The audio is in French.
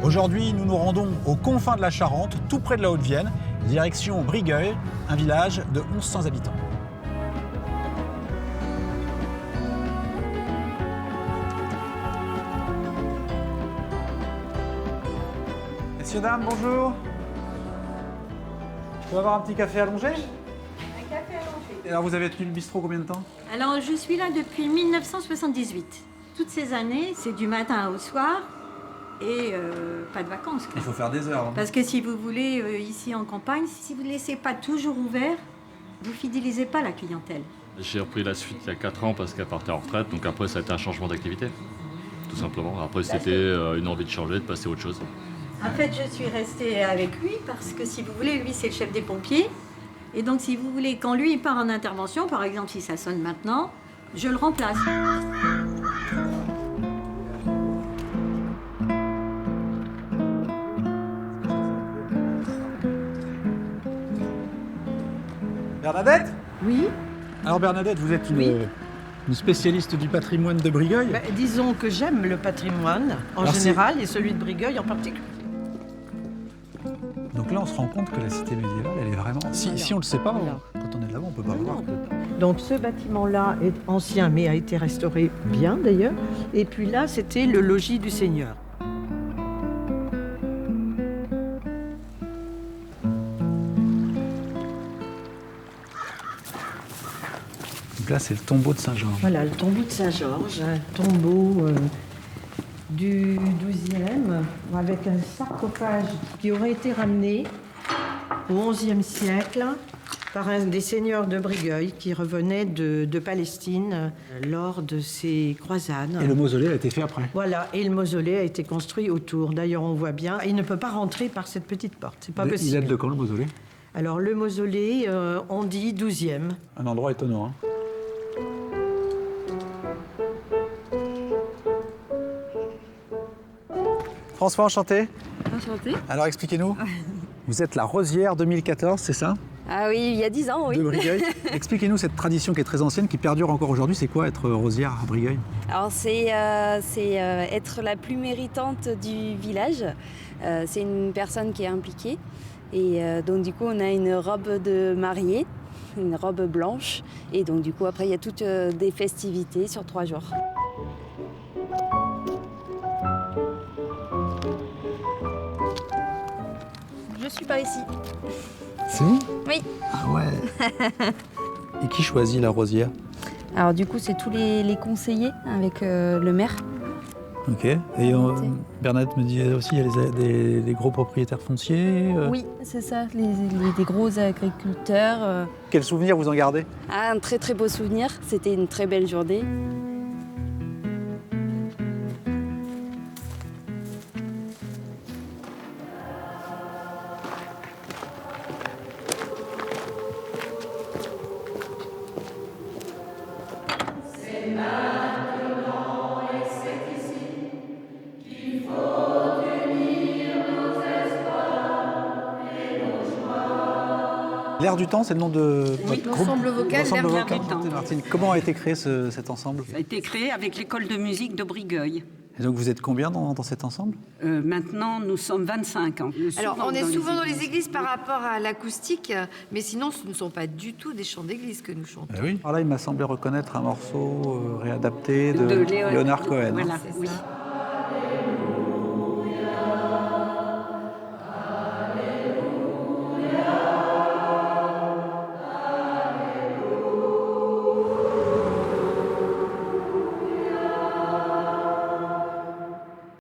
Aujourd'hui, nous nous rendons aux confins de la Charente, tout près de la Haute-Vienne, direction Brigueuil, un village de 1100 habitants. Messieurs, dames, bonjour. Je peux avoir un petit café allongé? Un café allongé. Et alors, vous avez tenu le bistrot combien de temps? Alors, je suis là depuis 1978. Toutes ces années, c'est du matin au soir et pas de vacances, quoi. Il faut faire des heures. Parce que si vous voulez, ici en campagne, si vous ne laissez pas toujours ouvert, vous ne fidélisez pas la clientèle. J'ai repris la suite il y a 4 ans parce qu'elle partait en retraite, donc après ça a été un changement d'activité, tout simplement. Après c'était une envie de changer, de passer à autre chose. En fait, je suis restée avec lui parce que si vous voulez, lui c'est le chef des pompiers. Et donc si vous voulez, quand lui il part en intervention, par exemple si ça sonne maintenant, je le remplace. Bernadette? Oui, Alors Bernadette, vous êtes une spécialiste du patrimoine de Brigueuil. disons que j'aime le patrimoine en Alors, général et celui de Brigueuil en particulier. Donc là, on se rend compte que la cité médiévale, elle est vraiment... Si on ne le sait pas, Voilà. quand on est là-bas, on ne peut pas voir. Donc ce bâtiment-là est ancien mais a été restauré bien d'ailleurs. Et puis là, c'était le logis du seigneur. Donc là, c'est le tombeau de Saint-Georges. Voilà, le tombeau de Saint-Georges, un tombeau du XIIe avec un sarcophage qui aurait été ramené au XIe siècle par un des seigneurs de Brigueuil qui revenait de Palestine lors de ses croisades. Et le mausolée a été fait après. Voilà, et le mausolée a été construit autour. D'ailleurs, on voit bien, il ne peut pas rentrer par cette petite porte, c'est pas Il possible. date de quand, le mausolée? Alors, le mausolée, on dit 12e. Un endroit étonnant. Hein. François, enchanté. Enchantée. Alors, expliquez-nous. Vous êtes la Rosière 2014, c'est ça? Ah oui, il y a 10 ans, oui. De Brigueuil. Expliquez-nous cette tradition qui est très ancienne, qui perdure encore aujourd'hui. C'est quoi être Rosière à Brigueuil? Alors c'est être la plus méritante du village. C'est une personne qui est impliquée. Et donc du coup, on a une robe de mariée, une robe blanche. Et donc du coup, après, il y a toutes des festivités sur 3 jours. Je suis par ici. C'est vous? Oui. Ah ouais. Et qui choisit la Rosière? Alors du coup, c'est tous les conseillers avec le maire. Ok. Et Bernadette me disait aussi, il y a des gros propriétaires fonciers. Oui, c'est ça, des gros agriculteurs. Quel souvenir vous en gardez? Ah, un très très beau souvenir, c'était une très belle journée. L'air du temps, c'est le nom de Oui, votre groupe? l'ensemble vocal L'ensemble L'air vocal du temps. Martine. Comment a été créé cet ensemble? Ça a été créé avec l'école de musique de Brigueuil. Et donc vous êtes combien dans cet ensemble? Maintenant, nous sommes 25 ans. Alors, on est souvent dans les églises par rapport à l'acoustique, mais sinon, ce ne sont pas du tout des chants d'église que nous chantons. Oui. Alors là, il m'a semblé reconnaître un morceau réadapté de Léonard Cohen. Voilà, oui.